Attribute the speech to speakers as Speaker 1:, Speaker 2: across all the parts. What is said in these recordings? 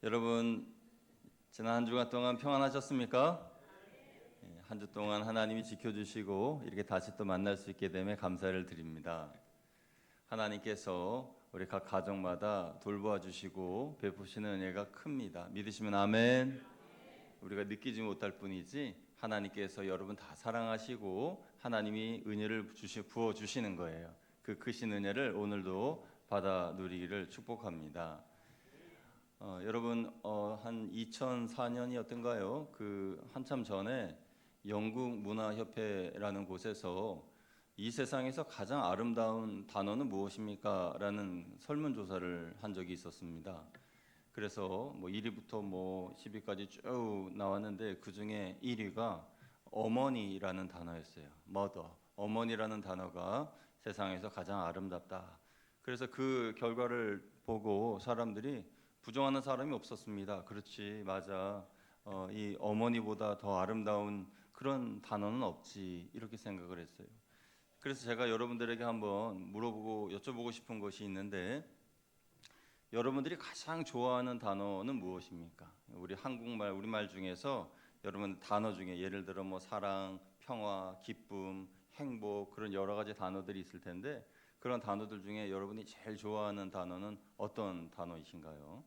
Speaker 1: 여러분, 지난 한 주간 동안 평안하셨습니까? 한 주 동안 하나님이 지켜주시고 이렇게 다시 또 만날 수 있게 됨에 감사를 드립니다. 하나님께서 우리 각 가정마다 돌보아 주시고 베푸시는 은혜가 큽니다. 믿으시면 아멘. 우리가 느끼지 못할 뿐이지 하나님께서 여러분 다 사랑하시고 하나님이 은혜를 부어 주시는 거예요. 그 크신 은혜를 오늘도 받아 누리기를 축복합니다. 여러분, 한 2004년이었던가요? 그 한참 전에 영국 문화협회라는 곳에서 이 세상에서 가장 아름다운 단어는 무엇입니까? 라는 설문조사를 한 적이 있었습니다. 그래서 뭐 1위부터 뭐 10위까지 쭉 나왔는데 그 중에 1위가 어머니라는 단어였어요. mother. 어머니라는 단어가 세상에서 가장 아름답다. 그래서 그 결과를 보고 사람들이 부정하는 사람이 없었습니다. 그렇지, 맞아. 이 어머니보다 더 아름다운 그런 단어는 없지. 이렇게 생각을 했어요. 그래서 제가 여러분들에게 한번 물어보고 여쭤보고 싶은 것이 있는데 여러분들이 가장 좋아하는 단어는 무엇입니까? 우리 한국말, 우리말 중에서 여러분 단어 중에 예를 들어 뭐 사랑, 평화, 기쁨, 행복 그런 여러 가지 단어들이 있을 텐데 그런 단어들 중에 여러분이 제일 좋아하는 단어는 어떤 단어이신가요?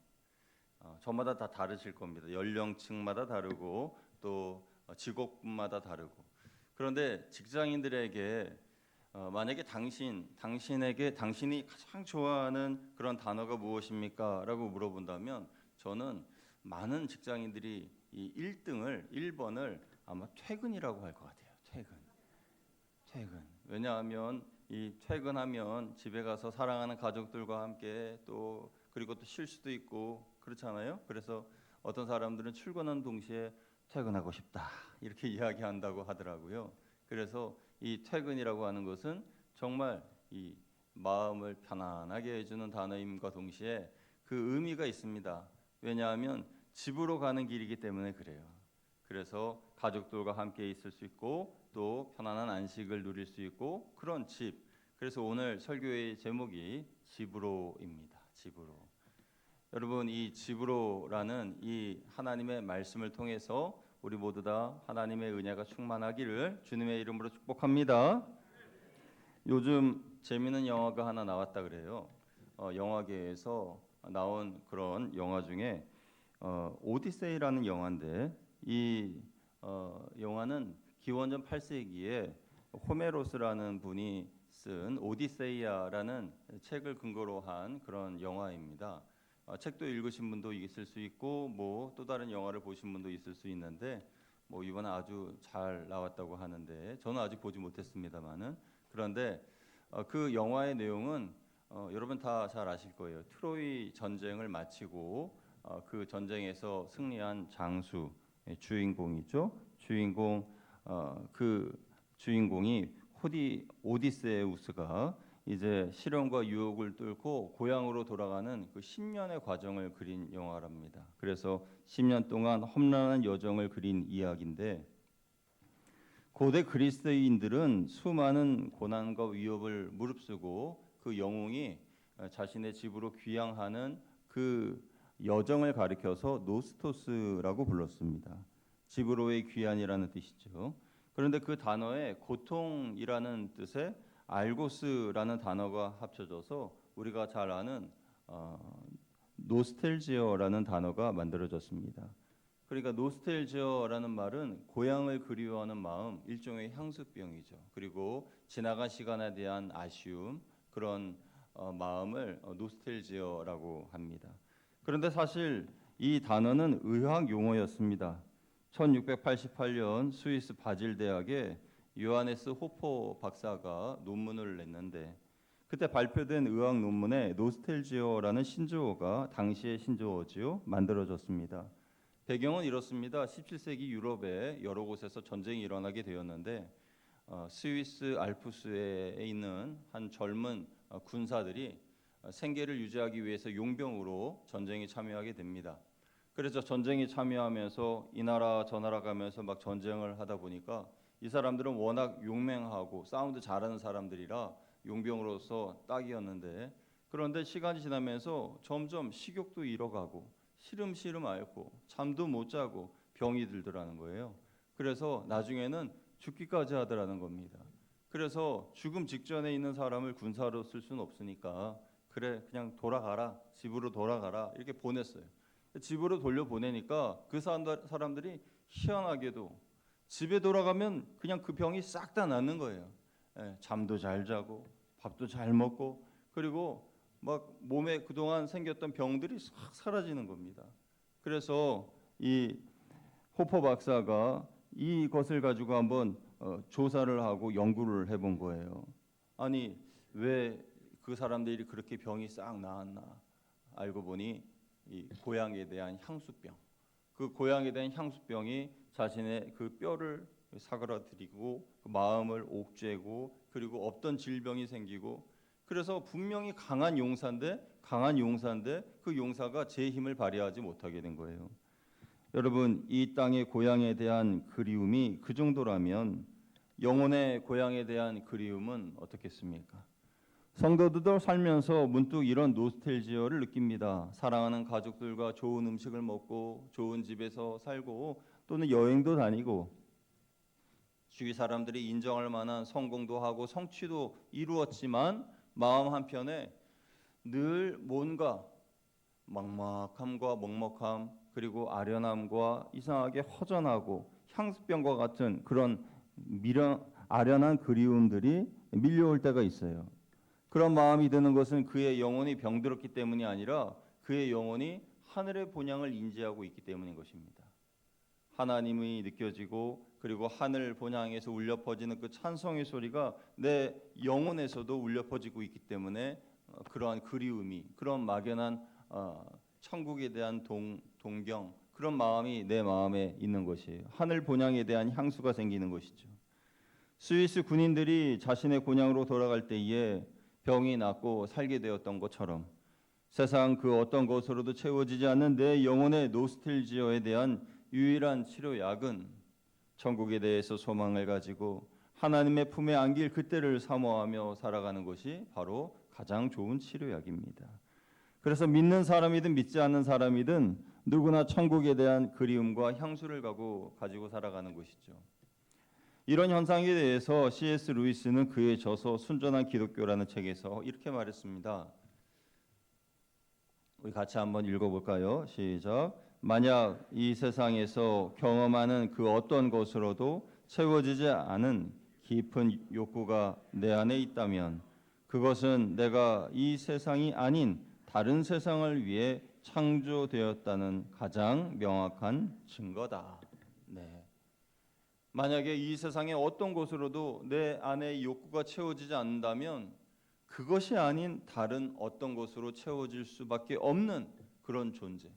Speaker 1: 저마다 다 다르실 겁니다. 연령층마다 다르고 또 직업군마다 다르고. 그런데 직장인들에게 만약에 당신이 가장 좋아하는 그런 단어가 무엇입니까? 라고 물어본다면 저는 많은 직장인들이 이 1번을 아마 퇴근이라고 할 것 같아요. 퇴근. 왜냐하면 이 퇴근하면 집에 가서 사랑하는 가족들과 함께 그리고 또 쉴 수도 있고 그렇잖아요. 그래서 어떤 사람들은 출근하는 동시에 퇴근하고 싶다 이렇게 이야기한다고 하더라고요. 그래서 이 퇴근이라고 하는 것은 정말 이 마음을 편안하게 해주는 단어임과 동시에 그 의미가 있습니다. 왜냐하면 집으로 가는 길이기 때문에 그래요. 그래서 가족들과 함께 있을 수 있고 또 편안한 안식을 누릴 수 있고 그런 집. 그래서 오늘 설교의 제목이 집으로입니다. 집으로. 여러분 이 집으로라는 이 하나님의 말씀을 통해서 우리 모두 다 하나님의 은혜가 충만하기를 주님의 이름으로 축복합니다. 요즘 재미있는 영화가 하나 나왔다 그래요. 영화계에서 나온 그런 영화 중에 오디세이라는 영화인데 이 영화는 기원전 8세기에 호메로스라는 분이 쓴 오디세이아라는 책을 근거로 한 그런 영화입니다. 책도 읽으신 분도 있을 수 있고 뭐 또 다른 영화를 보신 분도 있을 수 있는데 뭐 이번에 아주 잘 나왔다고 하는데 저는 아직 보지 못했습니다만은 그런데 그 영화의 내용은 여러분 다 잘 아실 거예요. 트로이 전쟁을 마치고 그 전쟁에서 승리한 장수 주인공이죠. 그 주인공이 오디세우스가 이제 시련과 유혹을 뚫고 고향으로 돌아가는 그 10년의 과정을 그린 영화랍니다. 그래서 10년 동안 험난한 여정을 그린 이야기인데 고대 그리스도인들은 수많은 고난과 위협을 무릅쓰고 그 영웅이 자신의 집으로 귀향하는 그 여정을 가리켜서 노스토스라고 불렀습니다. 집으로의 귀환이라는 뜻이죠. 그런데 그 단어에 고통이라는 뜻의 알고스라는 단어가 합쳐져서 우리가 잘 아는 노스텔지어라는 단어가 만들어졌습니다. 그러니까 노스텔지어라는 말은 고향을 그리워하는 마음, 일종의 향수병이죠. 그리고 지나간 시간에 대한 아쉬움, 그런 마음을 노스텔지어라고 합니다. 그런데 사실 이 단어는 의학 용어였습니다. 1688년 스위스 바질 대학에 요하네스 호퍼 박사가 논문을 냈는데 그때 발표된 의학 논문에 노스텔지어라는 신조어가 당시의 신조어지요 만들어졌습니다. 배경은 이렇습니다. 17세기 유럽의 여러 곳에서 전쟁이 일어나게 되었는데 스위스 알프스에 있는 한 젊은 군사들이 생계를 유지하기 위해서 용병으로 전쟁에 참여하게 됩니다. 그래서 전쟁에 참여하면서 이 나라 저 나라 가면서 막 전쟁을 하다 보니까 이 사람들은 워낙 용맹하고 싸움도 잘하는 사람들이라 용병으로서 딱이었는데 그런데 시간이 지나면서 점점 식욕도 잃어가고 시름시름 앓고 잠도 못 자고 병이 들더라는 거예요. 그래서 나중에는 죽기까지 하더라는 겁니다. 그래서 죽음 직전에 있는 사람을 군사로 쓸 수는 없으니까 그래 그냥 돌아가라, 집으로 돌아가라 이렇게 보냈어요. 집으로 돌려보내니까 그 사람들이 희한하게도 집에 돌아가면 그냥 그 병이 싹 다 낫는 거예요. 잠도 잘 자고 밥도 잘 먹고 그리고 막 몸에 그동안 생겼던 병들이 싹 사라지는 겁니다. 그래서 이 호퍼 박사가 이것을 가지고 한번 조사를 하고 연구를 해본 거예요. 아니 왜 그 사람들이 그렇게 병이 싹 나았나? 알고 보니 이 고향에 대한 향수병. 그 고향에 대한 향수병이 자신의 그 뼈를 사그라들이고 그 마음을 옥죄고 그리고 없던 질병이 생기고 그래서 분명히 강한 용사인데 그 용사가 제 힘을 발휘하지 못하게 된 거예요. 여러분 이 땅의 고향에 대한 그리움이 그 정도라면 영혼의 고향에 대한 그리움은 어떻겠습니까? 성도들도 살면서 문득 이런 노스텔지어를 느낍니다. 사랑하는 가족들과 좋은 음식을 먹고 좋은 집에서 살고 또는 여행도 다니고 주위 사람들이 인정할 만한 성공도 하고 성취도 이루었지만 마음 한편에 늘 뭔가 막막함과 먹먹함 그리고 아련함과 이상하게 허전하고 향수병과 같은 그런 아련한 그리움들이 밀려올 때가 있어요. 그런 마음이 드는 것은 그의 영혼이 병들었기 때문이 아니라 그의 영혼이 하늘의 본향을 인지하고 있기 때문인 것입니다. 하나님이 느껴지고 그리고 하늘 본향에서 울려 퍼지는 그 찬송의 소리가 내 영혼에서도 울려 퍼지고 있기 때문에 그러한 그리움이 그런 막연한 천국에 대한 동경 그런 마음이 내 마음에 있는 것이에요. 하늘 본향에 대한 향수가 생기는 것이죠. 스위스 군인들이 자신의 고향으로 돌아갈 때에 병이 낫고 살게 되었던 것처럼 세상 그 어떤 것으로도 채워지지 않는 내 영혼의 노스텔지어에 대한 유일한 치료약은 천국에 대해서 소망을 가지고 하나님의 품에 안길 그때를 사모하며 살아가는 것이 바로 가장 좋은 치료약입니다. 그래서 믿는 사람이든 믿지 않는 사람이든 누구나 천국에 대한 그리움과 향수를 가지고 살아가는 것이죠. 이런 현상에 대해서 C.S. 루이스는 그의 저서 순전한 기독교라는 책에서 이렇게 말했습니다. 우리 같이 한번 읽어볼까요? 시작. 만약 이 세상에서 경험하는 그 어떤 것으로도 채워지지 않은 깊은 욕구가 내 안에 있다면 그것은 내가 이 세상이 아닌 다른 세상을 위해 창조되었다는 가장 명확한 증거다. 네. 만약에 이 세상의 어떤 것으로도 내 안의 욕구가 채워지지 않는다면 그것이 아닌 다른 어떤 것으로 채워질 수밖에 없는 그런 존재.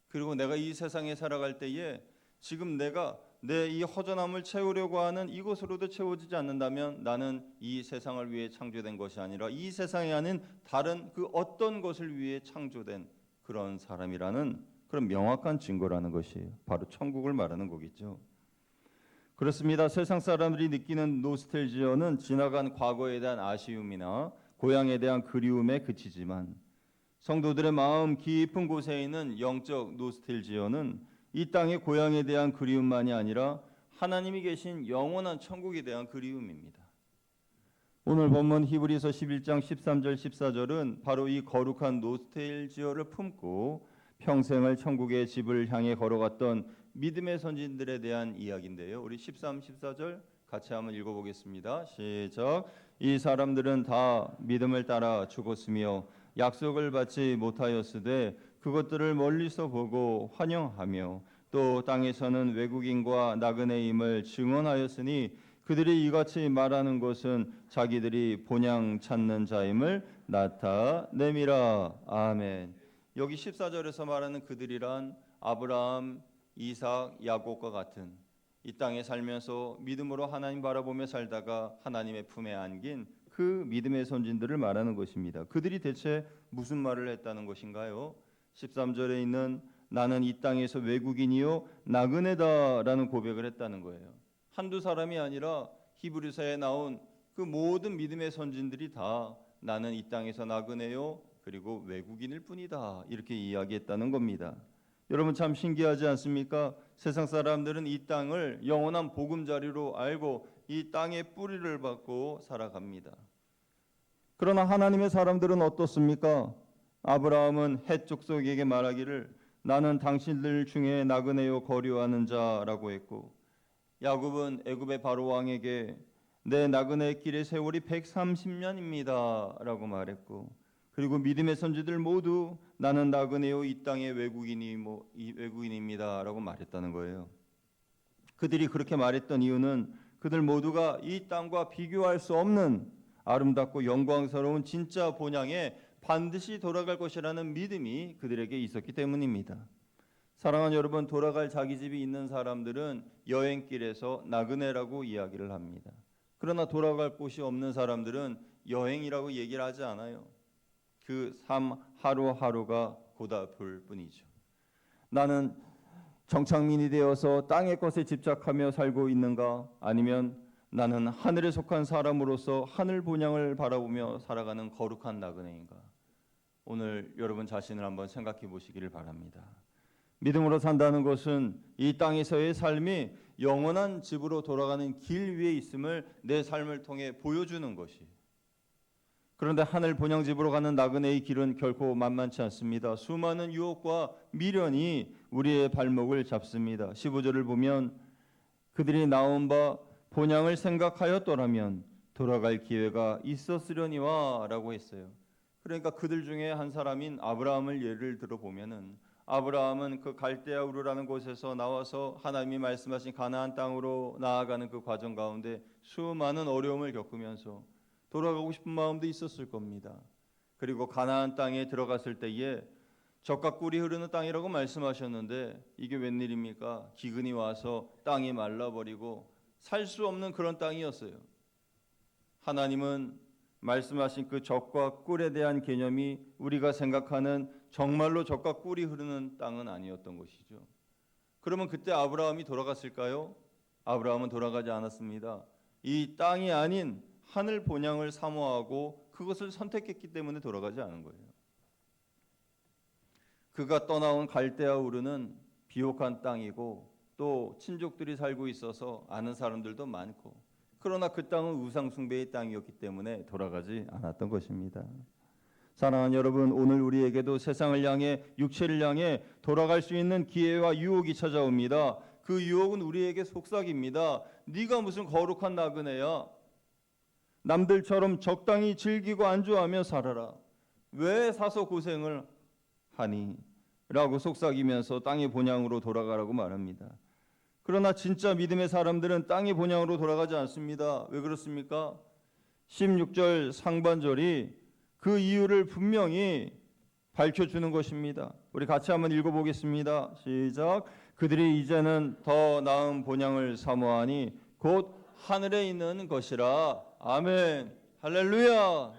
Speaker 1: 그리고 내가 이 세상에 살아갈 때에 지금 내가 내 이 허전함을 채우려고 하는 이것으로도 채워지지 않는다면 나는 이 세상을 위해 창조된 것이 아니라 이 세상에 아닌 다른 그 어떤 것을 위해 창조된 그런 사람이라는 그런 명확한 증거라는 것이 바로 천국을 말하는 거겠죠. 그렇습니다. 세상 사람들이 느끼는 노스텔지어는 지나간 과거에 대한 아쉬움이나 고향에 대한 그리움에 그치지만 성도들의 마음 깊은 곳에 있는 영적 노스텔지어는 이 땅의 고향에 대한 그리움만이 아니라 하나님이 계신 영원한 천국에 대한 그리움입니다. 오늘 본문 히브리서 11장 13절 14절은 바로 이 거룩한 노스텔지어를 품고 평생을 천국의 집을 향해 걸어갔던 믿음의 선진들에 대한 이야기인데요. 우리 13, 14절 같이 한번 읽어보겠습니다. 시작. 이 사람들은 다 믿음을 따라 죽었으며 약속을 받지 못하였으되 그것들을 멀리서 보고 환영하며 또 땅에서는 외국인과 나그네임을 증언하였으니 그들이 이같이 말하는 것은 자기들이 본향 찾는 자임을 나타내미라. 아멘. 여기 14절에서 말하는 그들이란 아브라함, 이삭, 야곱과 같은 이 땅에 살면서 믿음으로 하나님 바라보며 살다가 하나님의 품에 안긴 그 믿음의 선진들을 말하는 것입니다. 그들이 대체 무슨 말을 했다는 것인가요? 13절에 있는 나는 이 땅에서 외국인이요 나그네다라는 고백을 했다는 거예요. 한두 사람이 아니라 히브리서에 나온 그 모든 믿음의 선진들이 다 나는 이 땅에서 나그네요 그리고 외국인일 뿐이다 이렇게 이야기했다는 겁니다. 여러분 참 신기하지 않습니까? 세상 사람들은 이 땅을 영원한 보금자리로 알고 이 땅의 뿌리를 받고 살아갑니다. 그러나 하나님의 사람들은 어떻습니까? 아브라함은 헷 족속에게 말하기를 나는 당신들 중에 나그네요 거류하는 자라고 했고, 야곱은 애굽의 바로 왕에게 내 나그네 길의 세월이 130년입니다 라고 말했고, 그리고 믿음의 선지들 모두 나는 나그네요 이 땅의 외국인입니다 라고 말했다는 거예요. 그들이 그렇게 말했던 이유는 그들 모두가 이 땅과 비교할 수 없는 아름답고 영광스러운 진짜 본향에 반드시 돌아갈 것이라는 믿음이 그들에게 있었기 때문입니다. 사랑하는 여러분, 돌아갈 자기 집이 있는 사람들은 여행길에서 나그네라고 이야기를 합니다. 그러나 돌아갈 곳이 없는 사람들은 여행이라고 얘기를 하지 않아요. 그 삶 하루하루가 고달플 뿐이죠. 나는 정착민이 되어서 땅의 것에 집착하며 살고 있는가? 아니면 나는 하늘에 속한 사람으로서 하늘 본향을 바라보며 살아가는 거룩한 나그네인가? 오늘 여러분 자신을 한번 생각해 보시기를 바랍니다. 믿음으로 산다는 것은 이 땅에서의 삶이 영원한 집으로 돌아가는 길 위에 있음을 내 삶을 통해 보여주는 것이. 그런데 하늘 본향집으로 가는 나그네의 길은 결코 만만치 않습니다. 수많은 유혹과 미련이 우리의 발목을 잡습니다. 15절을 보면 그들이 나온 바 본향을 생각하였더라면 돌아갈 기회가 있었으려니와 라고 했어요. 그러니까 그들 중에 한 사람인 아브라함을 예를 들어 보면은, 아브라함은 그 갈대아 우르라는 곳에서 나와서 하나님이 말씀하신 가나안 땅으로 나아가는 그 과정 가운데 수많은 어려움을 겪으면서 돌아가고 싶은 마음도 있었을 겁니다. 그리고 가나안 땅에 들어갔을 때에 젖과 꿀이 흐르는 땅이라고 말씀하셨는데 이게 웬일입니까? 기근이 와서 땅이 말라버리고 살 수 없는 그런 땅이었어요. 하나님은 말씀하신 그 젖과 꿀에 대한 개념이 우리가 생각하는 정말로 젖과 꿀이 흐르는 땅은 아니었던 것이죠. 그러면 그때 아브라함이 돌아갔을까요? 아브라함은 돌아가지 않았습니다. 이 땅이 아닌 하늘 본향을 사모하고 그것을 선택했기 때문에 돌아가지 않은 거예요. 그가 떠나온 갈대아 우르는 비옥한 땅이고 또 친족들이 살고 있어서 아는 사람들도 많고, 그러나 그 땅은 우상 숭배의 땅이었기 때문에 돌아가지 않았던 것입니다. 사랑하는 여러분, 오늘 우리에게도 세상을 향해 육체를 향해 돌아갈 수 있는 기회와 유혹이 찾아옵니다. 그 유혹은 우리에게 속삭입니다. 네가 무슨 거룩한 나그네야. 남들처럼 적당히 즐기고 안주하며 살아라. 왜 사서 고생을 하니? 라고 속삭이면서 땅의 본향으로 돌아가라고 말합니다. 그러나 진짜 믿음의 사람들은 땅의 본향으로 돌아가지 않습니다. 왜 그렇습니까? 16절 상반절이 그 이유를 분명히 밝혀주는 것입니다. 우리 같이 한번 읽어보겠습니다. 시작. 그들이 이제는 더 나은 본향을 사모하니 곧 하늘에 있는 것이라. 아멘. 할렐루야.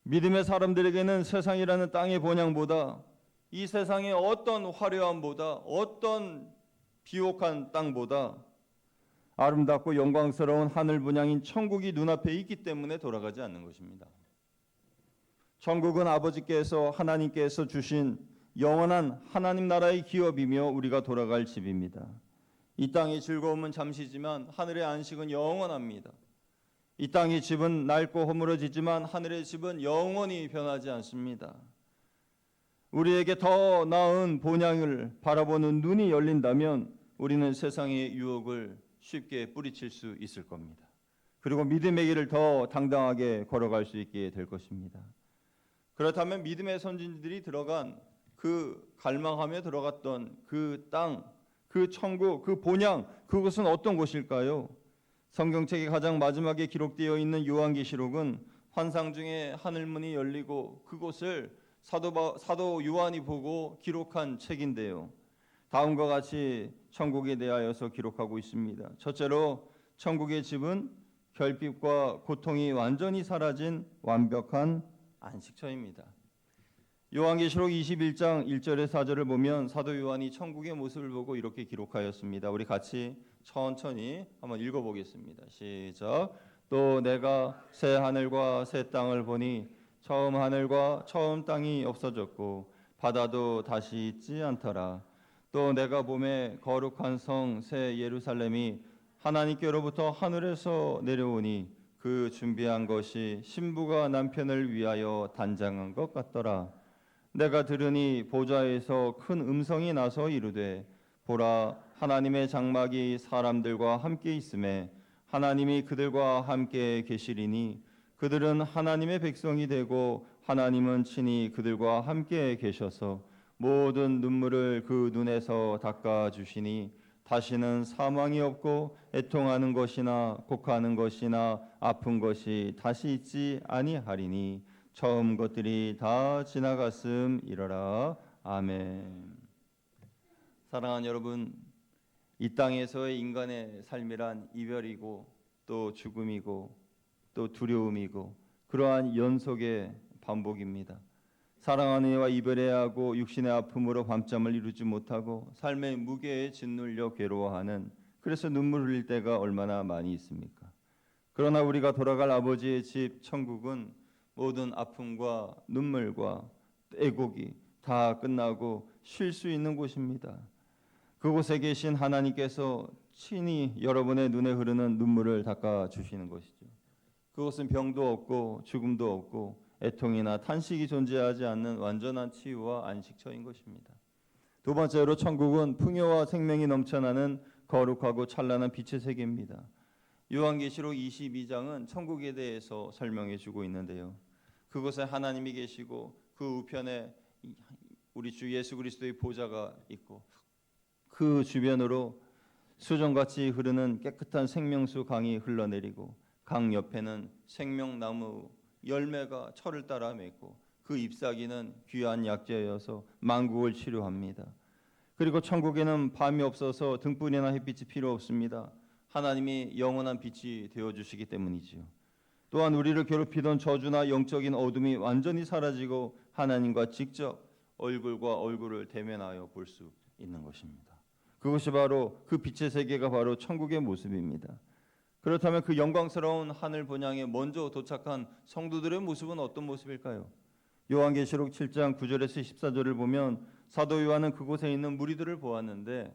Speaker 1: 믿음의 사람들에게는 세상이라는 땅의 본향보다, 이 세상의 어떤 화려함보다, 어떤 비옥한 땅보다 아름답고 영광스러운 하늘 본향인 천국이 눈앞에 있기 때문에 돌아가지 않는 것입니다. 천국은 아버지께서, 하나님께서 주신 영원한 하나님 나라의 기업이며 우리가 돌아갈 집입니다. 이 땅의 즐거움은 잠시지만 하늘의 안식은 영원합니다. 이 땅의 집은 낡고 허물어지지만 하늘의 집은 영원히 변하지 않습니다. 우리에게 더 나은 본향을 바라보는 눈이 열린다면 우리는 세상의 유혹을 쉽게 뿌리칠 수 있을 겁니다. 그리고 믿음의 길을 더 당당하게 걸어갈 수 있게 될 것입니다. 그렇다면 믿음의 선진들이 들어간 그 갈망하며 들어갔던 그 땅, 그 천국, 그 본향, 그것은 어떤 곳일까요? 성경책의 가장 마지막에 기록되어 있는 요한계시록은 환상 중에 하늘문이 열리고 그곳을 사도 요한이 보고 기록한 책인데요. 다음과 같이 천국에 대하여서 기록하고 있습니다. 첫째로 천국의 집은 결핍과 고통이 완전히 사라진 완벽한 안식처입니다. 요한계시록 21장 1절에 4절을 보면 사도 요한이 천국의 모습을 보고 이렇게 기록하였습니다. 우리 같이 천천히 한번 읽어보겠습니다. 시작. 또 내가 새 하늘과 새 땅을 보니 처음 하늘과 처음 땅이 없어졌고 바다도 다시 있지 않더라. 또 내가 봄에 거룩한 성 새 예루살렘이 하나님께로부터 하늘에서 내려오니 그 준비한 것이 신부가 남편을 위하여 단장한 것 같더라. 내가 들으니 보좌에서 큰 음성이 나서 이르되 보라 하나님의 장막이 사람들과 함께 있음에 하나님이 그들과 함께 계시리니 그들은 하나님의 백성이 되고 하나님은 친히 그들과 함께 계셔서 모든 눈물을 그 눈에서 닦아 주시니 다시는 사망이 없고 애통하는 것이나 곡하는 것이나 아픈 것이 다시 있지 아니하리니 처음 것들이 다 지나갔음이러라. 아멘. 사랑하는 여러분, 이 땅에서의 인간의 삶이란 이별이고 또 죽음이고 또 두려움이고 그러한 연속의 반복입니다. 사랑하는 이와 이별해야 하고 육신의 아픔으로 밤잠을 이루지 못하고 삶의 무게에 짓눌려 괴로워하는, 그래서 눈물 흘릴 때가 얼마나 많이 있습니까? 그러나 우리가 돌아갈 아버지의 집 천국은 모든 아픔과 눈물과 애곡이 다 끝나고 쉴 수 있는 곳입니다. 그곳에 계신 하나님께서 친히 여러분의 눈에 흐르는 눈물을 닦아주시는 것이죠. 그것은 병도 없고 죽음도 없고 애통이나 탄식이 존재하지 않는 완전한 치유와 안식처인 것입니다. 두 번째로 천국은 풍요와 생명이 넘쳐나는 거룩하고 찬란한 빛의 세계입니다. 요한계시록 22장은 천국에 대해서 설명해 주고 있는데요. 그곳에 하나님이 계시고 그 우편에 우리 주 예수 그리스도의 보좌가 있고 그 주변으로 수정같이 흐르는 깨끗한 생명수 강이 흘러내리고 강 옆에는 생명나무 열매가 철을 따라 맺고 그 잎사귀는 귀한 약재여서 만국을 치료합니다. 그리고 천국에는 밤이 없어서 등불이나 햇빛이 필요 없습니다. 하나님이 영원한 빛이 되어주시기 때문이지요. 또한 우리를 괴롭히던 저주나 영적인 어둠이 완전히 사라지고 하나님과 직접 얼굴과 얼굴을 대면하여 볼 수 있는 것입니다. 그것이 바로 그 빛의 세계가 바로 천국의 모습입니다. 그렇다면 그 영광스러운 하늘 본향에 먼저 도착한 성도들의 모습은 어떤 모습일까요? 요한계시록 7장 9절에서 14절을 보면 사도 요한은 그곳에 있는 무리들을 보았는데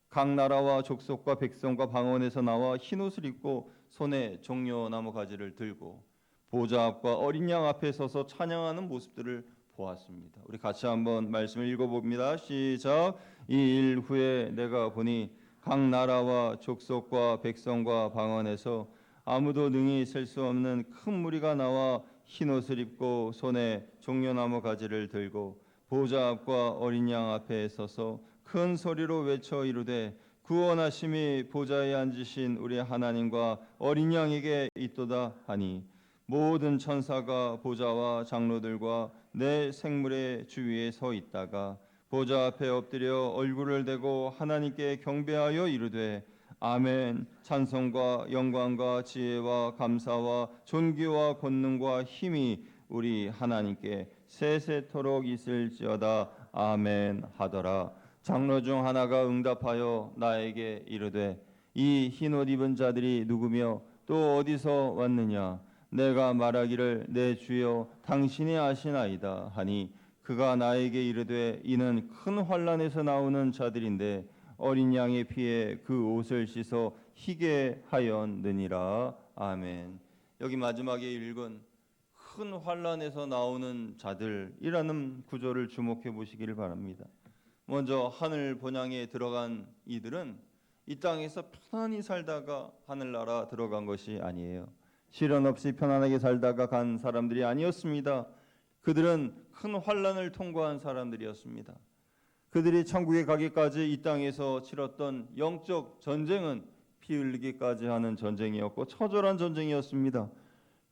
Speaker 1: 각 나라와 족속과 백성과 방언에서 나와 흰옷을 입고 손에 종려나무 가지를 들고 보좌 앞과 어린 양 앞에 서서 찬양하는 모습들을 보았습니다. 우리 같이 한번 말씀을 읽어봅니다. 시작. 이 일 후에 내가 보니 각 나라와 족속과 백성과 방언에서 아무도 능히 셀 수 없는 큰 무리가 나와 흰옷을 입고 손에 종려나무 가지를 들고 보좌 앞과 어린 양 앞에 서서 큰 소리로 외쳐 이르되 구원하심이 보좌에 앉으신 우리 하나님과 어린 양에게 있도다 하니 모든 천사가 보좌와 장로들과 내 생물의 주위에 서 있다가 보좌 앞에 엎드려 얼굴을 대고 하나님께 경배하여 이르되 아멘. 찬송과 영광과 지혜와 감사와 존귀와 권능과 힘이 우리 하나님께 세세토록 있을지어다. 아멘 하더라. 장로 중 하나가 응답하여 나에게 이르되 이 흰옷 입은 자들이 누구며 또 어디서 왔느냐? 내가 말하기를 내 주여 당신이 아시나이다 하니 그가 나에게 이르되 이는 큰 환난에서 나오는 자들인데 어린 양의 피에 그 옷을 씻어 희게 하였느니라. 아멘. 여기 마지막에 읽은 큰 환난에서 나오는 자들이라는 구절을 주목해 보시기를 바랍니다. 먼저 하늘 본향에 들어간 이들은 이 땅에서 편안히 살다가 하늘나라 들어간 것이 아니에요. 시련 없이 편안하게 살다가 간 사람들이 아니었습니다. 그들은 큰 환난을 통과한 사람들이었습니다. 그들이 천국에 가기까지 이 땅에서 치렀던 영적 전쟁은 피 흘리기까지 하는 전쟁이었고 처절한 전쟁이었습니다.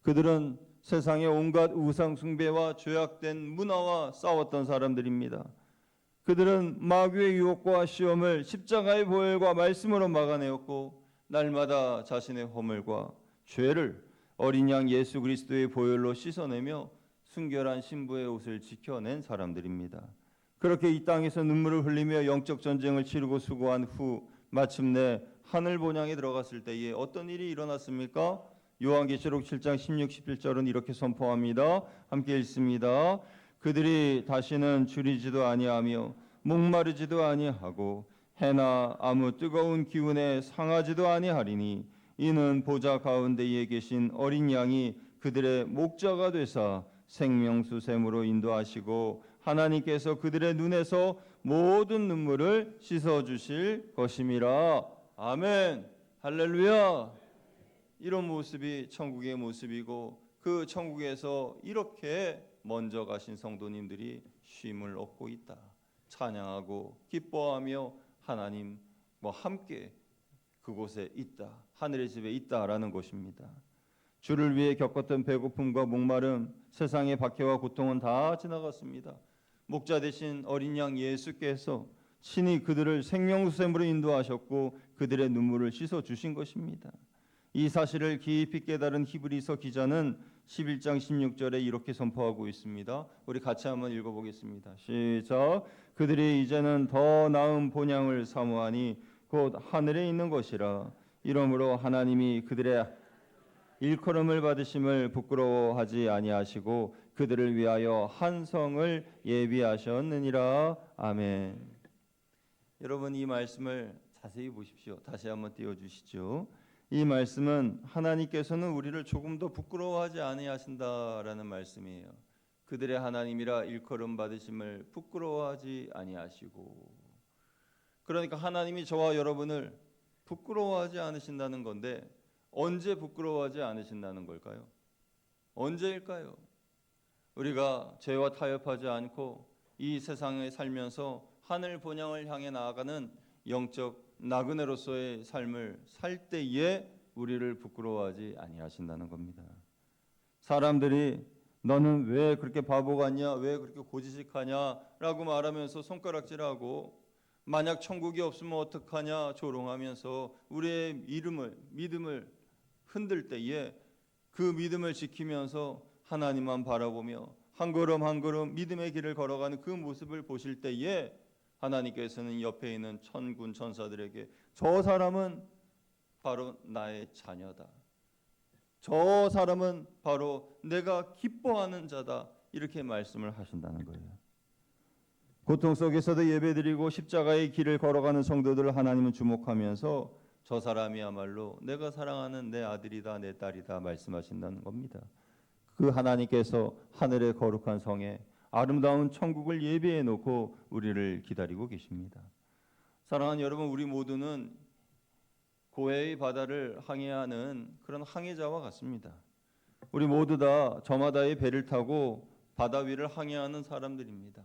Speaker 1: 그들은 세상의 온갖 우상 숭배와 죄악된 문화와 싸웠던 사람들입니다. 그들은 마귀의 유혹과 시험을 십자가의 보혈과 말씀으로 막아내었고 날마다 자신의 허물과 죄를 어린 양 예수 그리스도의 보혈로 씻어내며 순결한 신부의 옷을 지켜낸 사람들입니다. 그렇게 이 땅에서 눈물을 흘리며 영적 전쟁을 치르고 수고한 후 마침내 하늘 본향에 들어갔을 때에 어떤 일이 일어났습니까? 요한계시록 7장 16, 17절은 이렇게 선포합니다. 함께 읽습니다.
Speaker 2: 그들이 다시는 줄이지도 아니하며 목마르지도 아니하고 해나 아무 뜨거운 기운에 상하지도 아니하리니 이는 보좌 가운데에 계신 어린 양이 그들의 목자가 되사 생명수샘으로 인도하시고 하나님께서 그들의 눈에서 모든 눈물을 씻어 주실 것임이라. 아멘. 할렐루야. 이런 모습이 천국의 모습이고 그 천국에서 이렇게 먼저 가신 성도님들이 쉼을 얻고 있다. 찬양하고 기뻐하며 하나님과 함께 그곳에 있다. 하늘의 집에 있다라는 것입니다. 주를 위해 겪었던 배고픔과 목마름, 세상의 박해와 고통은 다 지나갔습니다. 목자 되신 어린 양 예수께서 친히 그들을 생명수샘으로 인도하셨고 그들의 눈물을 씻어 주신 것입니다. 이 사실을 깊이 깨달은 히브리서 기자는 11장 16절에 이렇게 선포하고 있습니다. 우리 같이 한번 읽어보겠습니다. 시작. 그들이 이제는 더 나은 본향을 사모하니 곧 하늘에 있는 것이라. 이러므로 하나님이 그들의 일컬음을 받으심을 부끄러워하지 아니하시고 그들을 위하여 한 성을 예비하셨느니라. 아멘. 여러분 이 말씀을 자세히 보십시오. 다시 한번 띄워주시죠. 이 말씀은 하나님께서는 우리를 조금 더 부끄러워하지 아니하신다라는 말씀이에요. 그들의 하나님이라 일컬음 받으심을 부끄러워하지 아니하시고, 그러니까 하나님이 저와 여러분을 부끄러워하지 않으신다는 건데 언제 부끄러워하지 않으신다는 걸까요? 언제일까요? 우리가 죄와 타협하지 않고 이 세상에 살면서 하늘 본향을 향해 나아가는 영적 나그네로서의 삶을 살 때에 우리를 부끄러워하지 아니하신다는 겁니다. 사람들이 너는 왜 그렇게 바보 같냐, 왜 그렇게 고지식하냐라고 말하면서 손가락질하고 만약 천국이 없으면 어떡하냐 조롱하면서 우리의 믿음을 흔들 때에 그 믿음을 지키면서 하나님만 바라보며 한 걸음 한 걸음 믿음의 길을 걸어가는 그 모습을 보실 때에 하나님께서는 옆에 있는 천군 천사들에게 저 사람은 바로 나의 자녀다. 저 사람은 바로 내가 기뻐하는 자다. 이렇게 말씀을 하신다는 거예요. 고통 속에서도 예배드리고 십자가의 길을 걸어가는 성도들을 하나님은 주목하면서 저 사람이야말로 내가 사랑하는 내 아들이다, 내 딸이다 말씀하신다는 겁니다. 그 하나님께서 하늘의 거룩한 성에 아름다운 천국을 예비해 놓고 우리를 기다리고 계십니다. 사랑하는 여러분, 우리 모두는 고해의 바다를 항해하는 그런 항해자와 같습니다. 우리 모두 다 저마다의 배를 타고 바다 위를 항해하는 사람들입니다.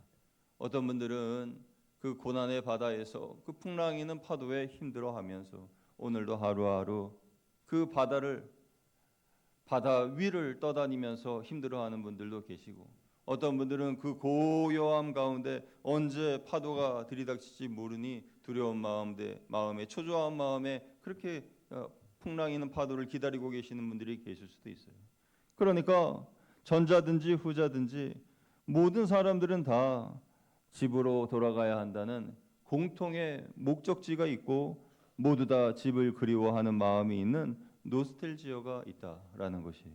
Speaker 2: 어떤 분들은 그 고난의 바다에서 그 풍랑이는 파도에 힘들어하면서 오늘도 하루하루 그 바다 위를 떠다니면서 힘들어하는 분들도 계시고, 어떤 분들은 그 고요함 가운데 언제 파도가 들이닥칠지 모르니 두려운 마음에 초조한 마음에 그렇게 풍랑이는 파도를 기다리고 계시는 분들이 계실 수도 있어요. 그러니까 전자든지 후자든지 모든 사람들은 다 집으로 돌아가야 한다는 공통의 목적지가 있고 모두 다 집을 그리워하는 마음이 있는 노스텔지어가 있다라는 것이에요.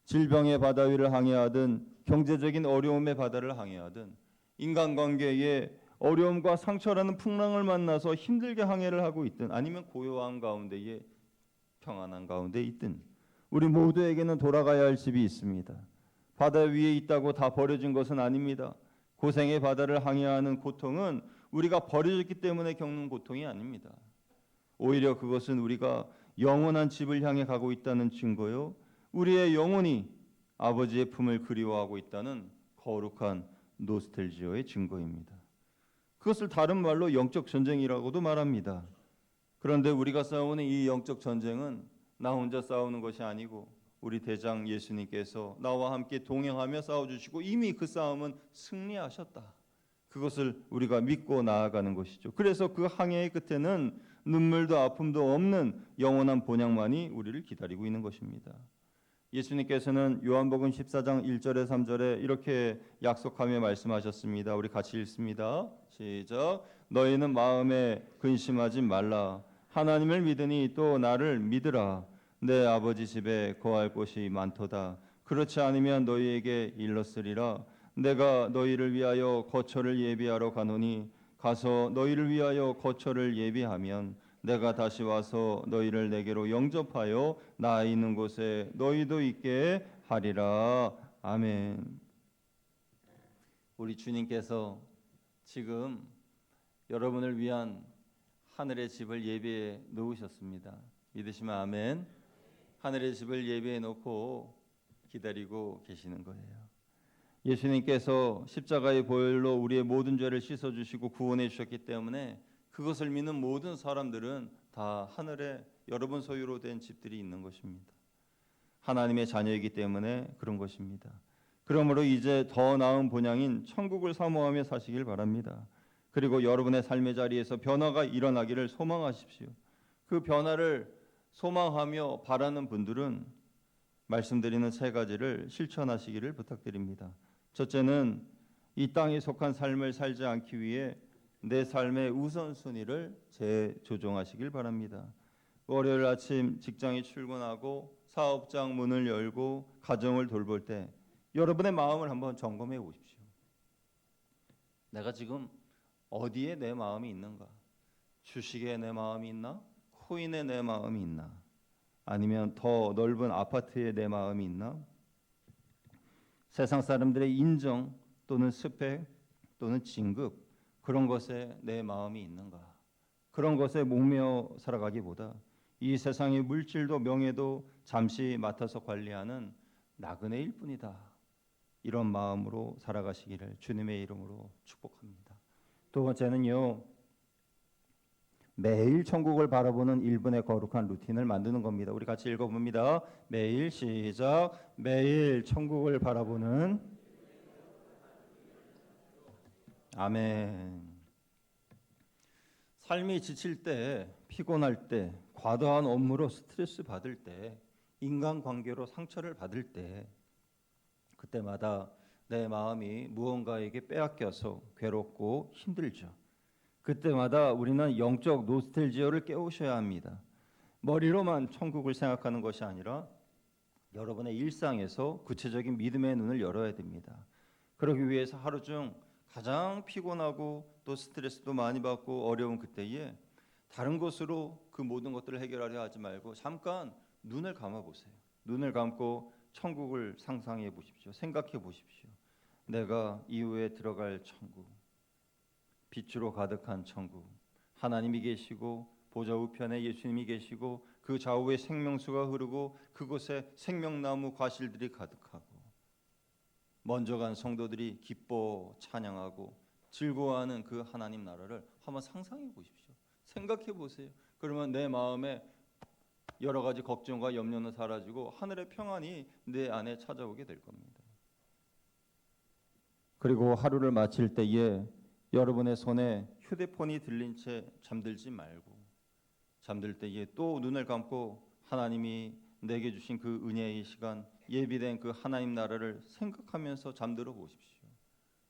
Speaker 2: 질병의 바다 위를 항해하든 경제적인 어려움의 바다를 항해하든 인간관계의 어려움과 상처라는 풍랑을 만나서 힘들게 항해를 하고 있든 아니면 고요함 가운데에 평안한 가운데 있든 우리 모두에게는 돌아가야 할 집이 있습니다. 바다 위에 있다고 다 버려진 것은 아닙니다. 고생의 바다를 항해하는 고통은 우리가 버려졌기 때문에 겪는 고통이 아닙니다. 오히려 그것은 우리가 영원한 집을 향해 가고 있다는 증거요, 우리의 영혼이 아버지의 품을 그리워하고 있다는 거룩한 노스텔지어의 증거입니다. 그것을 다른 말로 영적 전쟁이라고도 말합니다. 그런데 우리가 싸우는 이 영적 전쟁은 나 혼자 싸우는 것이 아니고 우리 대장 예수님께서 나와 함께 동행하며 싸워주시고 이미 그 싸움은 승리하셨다. 그것을 우리가 믿고 나아가는 것이죠. 그래서 그 항해의 끝에는 눈물도 아픔도 없는 영원한 본향만이 우리를 기다리고 있는 것입니다. 예수님께서는 요한복음 14장 1절에 3절에 이렇게 약속하며 말씀하셨습니다. 우리 같이 읽습니다. 시작. 너희는 마음에 근심하지 말라. 하나님을 믿으니 또 나를 믿으라. 내 아버지 집에 거할 곳이 많도다. 그렇지 않으면 너희에게 일렀으리라. 내가 너희를 위하여 거처를 예비하러 가노니 가서 너희를 위하여 거처를 예비하면 내가 다시 와서 너희를 내게로 영접하여 나 있는 곳에 너희도 있게 하리라. 아멘.
Speaker 1: 우리 주님께서 지금 여러분을 위한 하늘의 집을 예비해 놓으셨습니다. 믿으시면 아멘. 하늘의 집을 예비해 놓고 기다리고 계시는 거예요.
Speaker 2: 예수님께서 십자가의 보혈로 우리의 모든 죄를 씻어주시고 구원해 주셨기 때문에
Speaker 1: 그것을 믿는 모든 사람들은 다 하늘에 여러분 소유로 된 집들이 있는 것입니다.
Speaker 2: 하나님의 자녀이기 때문에 그런 것입니다. 그러므로 이제 더 나은 본향인 천국을 사모하며 사시길 바랍니다. 그리고 여러분의 삶의 자리에서 변화가 일어나기를 소망하십시오. 그 변화를 소망하며 바라는 분들은 말씀드리는 세 가지를 실천하시기를 부탁드립니다. 첫째는 이 땅에 속한 삶을 살지 않기 위해 내 삶의 우선순위를 재조정하시길 바랍니다. 월요일 아침 직장에 출근하고 사업장 문을 열고 가정을 돌볼 때 여러분의 마음을 한번 점검해 보십시오.
Speaker 1: 내가 지금 어디에 내 마음이 있는가? 주식에 내 마음이 있나? 코인에 내 마음이 있나?
Speaker 2: 아니면 더 넓은 아파트에 내 마음이 있나? 세상 사람들의 인정 또는 스펙 또는 진급 그런 것에 내 마음이 있는가? 그런 것에 목매어 살아가기보다 이 세상의 물질도 명예도 잠시 맡아서 관리하는 나그네일 뿐이다. 이런 마음으로 살아가시기를 주님의 이름으로 축복합니다. 두 번째는요. 매일 천국을 바라보는 1분의 거룩한 루틴을 만드는 겁니다. 우리 같이 읽어봅니다. 매일 시작. 매일 천국을 바라보는 아멘. 삶이 지칠 때, 피곤할 때, 과도한 업무로 스트레스 받을 때, 인간관계로 상처를 받을 때 그때마다 내 마음이 무언가에게 빼앗겨서 괴롭고 힘들죠. 그때마다 우리는 영적 노스텔지어를 깨우셔야 합니다. 머리로만 천국을 생각하는 것이 아니라 여러분의 일상에서 구체적인 믿음의 눈을 열어야 됩니다. 그러기 위해서 하루 중 가장 피곤하고 또 스트레스도 많이 받고 어려운 그때에 다른 것으로 그 모든 것들을 해결하려 하지 말고 잠깐 눈을 감아 보세요. 눈을 감고 천국을 상상해 보십시오. 생각해 보십시오. 내가 이후에 들어갈 천국, 빛으로 가득한 천국, 하나님이 계시고 보좌 우편에 예수님이 계시고 그 좌우에 생명수가 흐르고 그곳에 생명나무 과실들이 가득하고 먼저 간 성도들이 기뻐 찬양하고 즐거워하는 그 하나님 나라를 한번 상상해 보십시오. 생각해 보세요. 그러면 내 마음에 여러 가지 걱정과 염려는 사라지고 하늘의 평안이 내 안에 찾아오게 될 겁니다. 그리고 하루를 마칠 때에 여러분의 손에 휴대폰이 들린 채 잠들지 말고 잠들 때에 또 눈을 감고 하나님이 내게 주신 그 은혜의 시간, 예비된 그 하나님 나라를 생각하면서 잠들어 보십시오.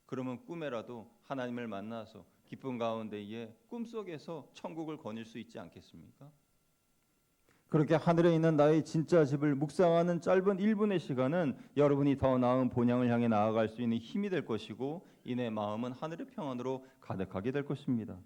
Speaker 2: 그러면 꿈에라도 하나님을 만나서 기쁨 가운데에 꿈속에서 천국을 거닐 수 있지 않겠습니까? 그렇게 하늘에 있는 나의 진짜 집을 묵상하는 짧은 1분의 시간은 여러분이 더 나은 본향을 향해 나아갈 수 있는 힘이 될 것이고 이내 마음은 하늘의 평안으로 가득하게 될 것입니다.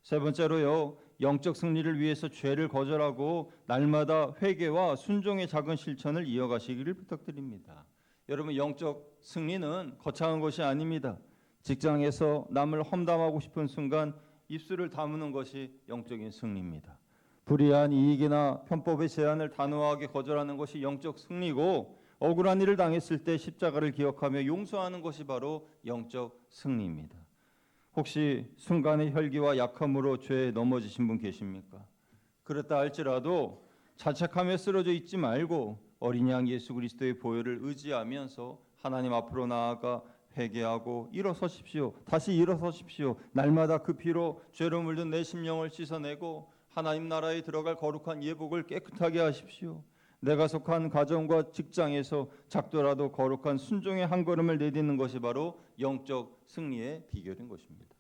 Speaker 2: 세 번째로요. 영적 승리를 위해서 죄를 거절하고 날마다 회개와 순종의 작은 실천을 이어가시기를 부탁드립니다. 여러분 영적 승리는 거창한 것이 아닙니다. 직장에서 남을 험담하고 싶은 순간 입술을 다무는 것이 영적인 승리입니다. 불이한 이익이나 편법의 제한을 단호하게 거절하는 것이 영적 승리고 억울한 일을 당했을 때 십자가를 기억하며 용서하는 것이 바로 영적 승리입니다. 혹시 순간의 혈기와 약함으로 죄에 넘어지신 분 계십니까? 그렇다 할지라도 자책하며 쓰러져 있지 말고 어린 양 예수 그리스도의 보혈을 의지하면서 하나님 앞으로 나아가 회개하고 일어서십시오. 다시 일어서십시오. 날마다 그 피로 죄로 물든 내 심령을 씻어내고 하나님 나라에 들어갈 거룩한 예복을 깨끗하게 하십시오. 내가 속한 가정과 직장에서 작더라도 거룩한 순종의 한 걸음을 내딛는 것이 바로 영적 승리의 비결인 것입니다.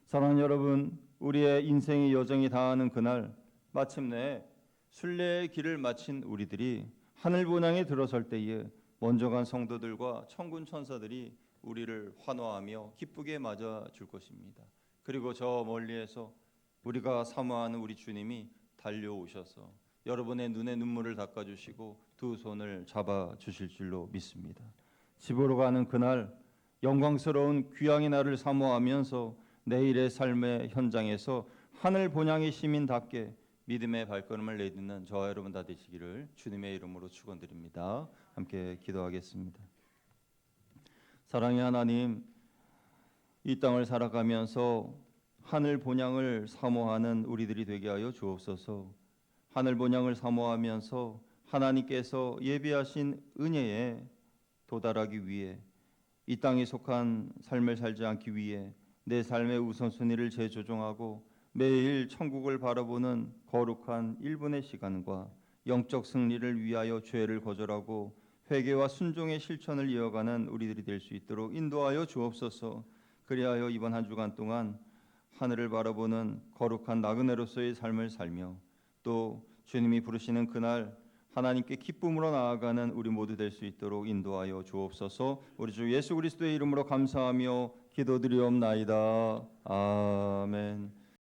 Speaker 2: 사랑하는 여러분, 우리의 인생의 여정이 다하는 그날 마침내 순례의 길을 마친 우리들이 하늘 본향에 들어설 때에 먼저 간 성도들과 천군 천사들이 우리를 환호하며 기쁘게 맞아 줄 것입니다. 그리고 저 멀리에서 우리가 사모하는 우리 주님이 달려오셔서 여러분의 눈에 눈물을 닦아주시고 두 손을 잡아주실 줄로 믿습니다. 집으로 가는 그날 영광스러운 귀향의 날을 사모하면서 내일의 삶의 현장에서 하늘 본향의 시민답게 믿음의 발걸음을 내딛는 저와 여러분 다 되시기를 주님의 이름으로 축원드립니다. 함께 기도하겠습니다. 사랑의 하나님, 이 땅을 살아가면서 하늘 본향을 사모하는 우리들이 되게 하여 주옵소서. 하늘 본향을 사모하면서 하나님께서 예비하신 은혜에 도달하기 위해 이 땅에 속한 삶을 살지 않기 위해 내 삶의 우선순위를 재조정하고 매일 천국을 바라보는 거룩한 1분의 시간과 영적 승리를 위하여 죄를 거절하고 회개와 순종의 실천을 이어가는 우리들이 될 수 있도록 인도하여 주옵소서. 그리하여 이번 한 주간 동안 하늘을 바라보는 거룩한 나그네로서의 삶을 살며 또 주님이 부르시는 그날 하나님께 기쁨으로 나아가는 우리 모두 될 수 있도록 인도하여 주옵소서. 우리 주 예수 그리스도의 이름으로 감사하며 기도드리옵나이다. 아멘.